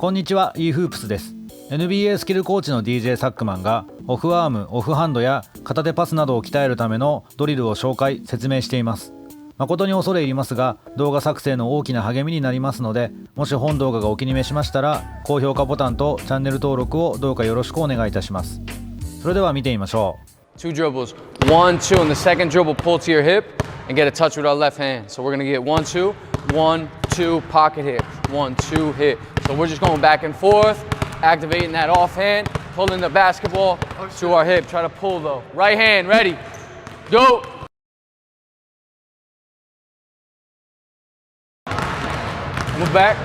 こんにちは、eHoops です。 NBA スキルコーチの DJ サックマンがオフアーム、オフハンドや片手パスなどを鍛えるためのドリルを紹介・説明しています。誠に恐れ入りますが、動画作成の大きな励みになりますので、もし本動画がお気に召しましたら高評価ボタンとチャンネル登録をどうかよろしくお願いいたします。それでは見てみましょう。 Two dribbles, 1, 2, and the second dribble pull to your hip and get a touch with our left hand. So we're gonna get 1, 2, 1, 2, pocket hit, 1, 2, hit. So we're just going back and forth, activating that offhand, pulling the basketball to our hip. Try to pull though. Right hand, ready, go. Move back.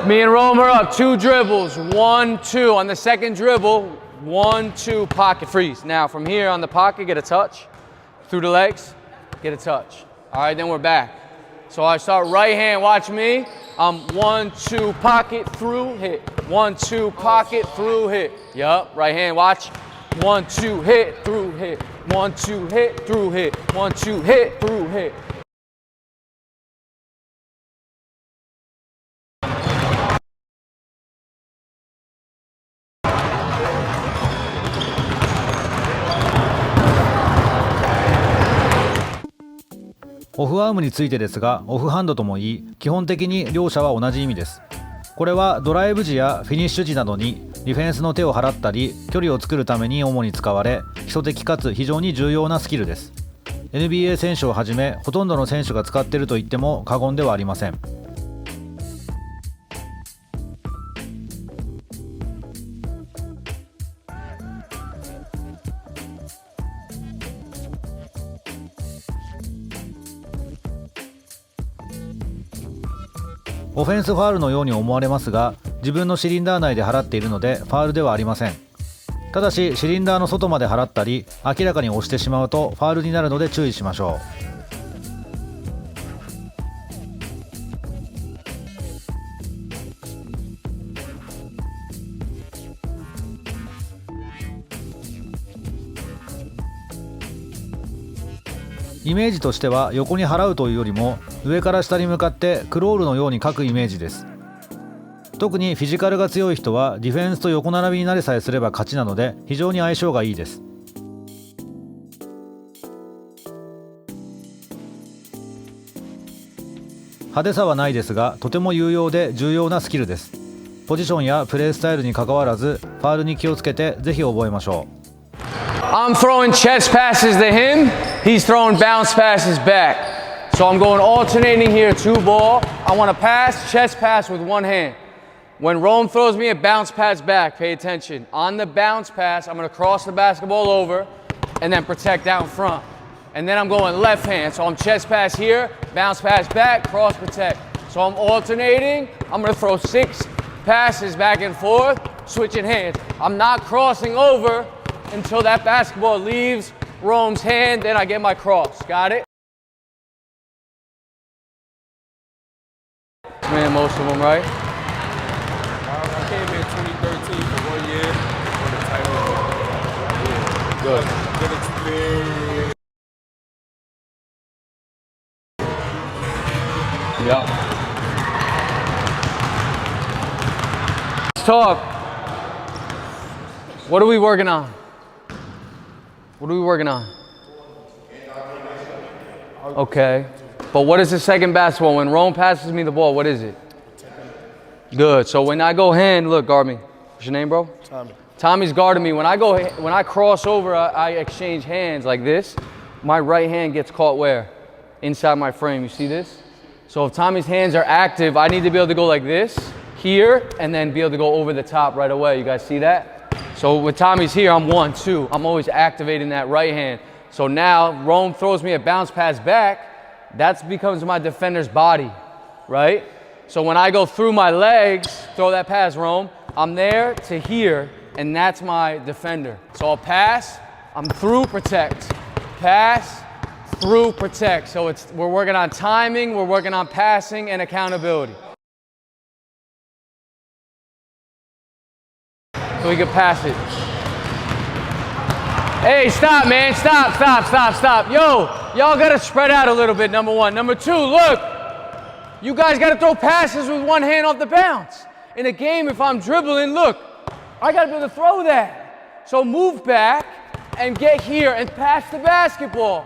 Me and Rome are up, 2 dribbles, 1, 2. On the second dribble, 1, 2, pocket, freeze. Now from here on the pocket, get a touch. Through the legs, get a touch. All right, then we're back. So I start right hand, watch me. I'm 1, 2, pocket, through, hit. 1, 2, pocket, through, hit. Yup, right hand, watch. 1, 2, hit, through, hit. 1, 2, hit, through, hit. 1, 2, hit, through, hit.オフアームについてですが、オフハンドとも言い、基本的に両者は同じ意味です。これはドライブ時やフィニッシュ時などにディフェンスの手を払ったり距離を作るために主に使われ、基礎的かつ非常に重要なスキルです。 NBA 選手をはじめほとんどの選手が使っていると言っても過言ではありません。オフェンスファウルのように思われますが、自分のシリンダー内で払っているのでファウルではありません。ただしシリンダーの外まで払ったり明らかに押してしまうとファウルになるので注意しましょう。イメージとしては横に払うというよりも上から下に向かってクロールのように書くイメージです。特にフィジカルが強い人はディフェンスと横並びになれさえすれば勝ちなので非常に相性がいいです。派手さはないですがとても有用で重要なスキルです。ポジションやプレースタイルに関わらずファウルに気をつけてぜひ覚えましょう。I'm throwing chest passes to him. He's throwing bounce passes back. So I'm going alternating here, 2 ball. I want to pass, chest pass with one hand. When Rome throws me a bounce pass back, pay attention. On the bounce pass, I'm going to cross the basketball over and then protect down front. And then I'm going left hand. So I'm chest pass here, bounce pass back, cross protect. So I'm alternating. I'm going to throw 6 passes back and forth, switching hands. I'm not crossing over until that basketball leaves Rome's hand, then I get my cross. Got it? Man, most of them, right? I came in 2013 for 1 year. Won the title. Good. Good experience. Yeah. Let's talk. What are we working on? What are we working on? Okay. But what is the second basketball? When Rome passes me the ball, what is it? Good. So when I go hand, look, guard me. What's your name, bro? Tommy. Tommy's guarding me. When I cross over, I exchange hands like this. My right hand gets caught where? Inside my frame. You see this? So if Tommy's hands are active, I need to be able to go like this, here, and then be able to go over the top right away. You guys see that? So with Tommy's here, I'm 1, 2. I'm always activating that right hand. So now Rome throws me a bounce pass back. That becomes my defender's body, right? So when I go through my legs, throw that pass, Rome, I'm there to here, and that's my defender. So I'll pass, I'm through, protect. Pass, through, protect. So we're working on timing, we're working on passing and accountability. So we can pass it. Hey, stop, man. Stop. Yo, y'all gotta spread out a little bit, number one. Number two, look. You guys gotta throw passes with one hand off the bounce. In a game, if I'm dribbling, look, I gotta be able to throw that. So move back and get here and pass the basketball.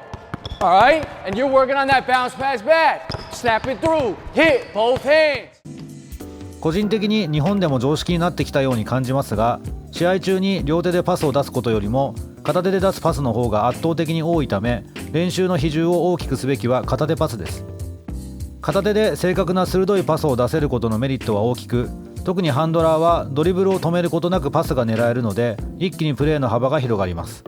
All right? And you're working on that bounce pass back. Snap it through. Hit both hands. 個人的に日本でも常識になってきたように感じますが、試合中に両手でパスを出すことよりも片手で出すパスの方が圧倒的に多いため、練習の比重を大きくすべきは片手パスです。片手で正確な鋭いパスを出せることのメリットは大きく、特にハンドラーはドリブルを止めることなくパスが狙えるので、一気にプレーの幅が広がります。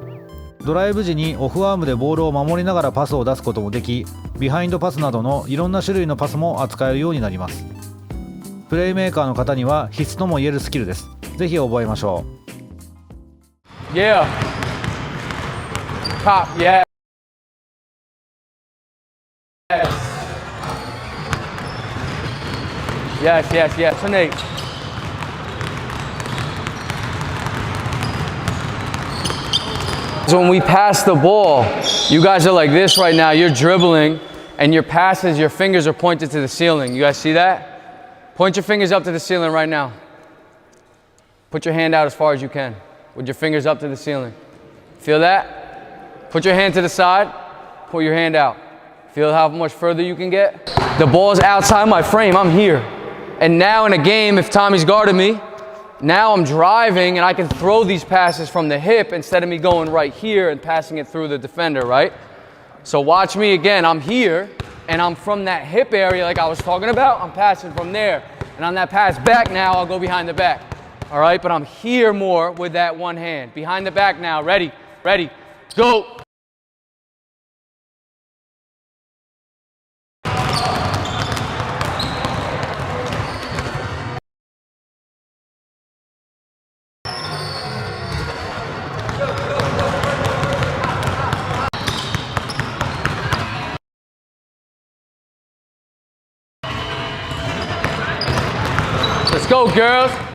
ドライブ時にオフアームでボールを守りながらパスを出すこともでき、ビハインドパスなどのいろんな種類のパスも扱えるようになります。プレイメーカーの方には必須とも言えるスキルです。ぜひ覚えましょう。Yeah. Top, yeah. Yes. So Nate. So when we pass the ball, you guys are like this right now. You're dribbling, and your passes, your fingers are pointed to the ceiling. You guys see that? Point your fingers up to the ceiling right now. Put your hand out as far as you can, with your fingers up to the ceiling. Feel that? Put your hand to the side. Pull your hand out. Feel how much further you can get? The ball's outside my frame. I'm here. And now in a game, if Tommy's guarding me, now I'm driving and I can throw these passes from the hip instead of me going right here and passing it through the defender, right? So watch me again. I'm here and I'm from that hip area like I was talking about. I'm passing from there. And on that pass back now, I'll go behind the back. All right, but I'm here more with that one hand. Behind the back now. Ready, go. Let's go, girls.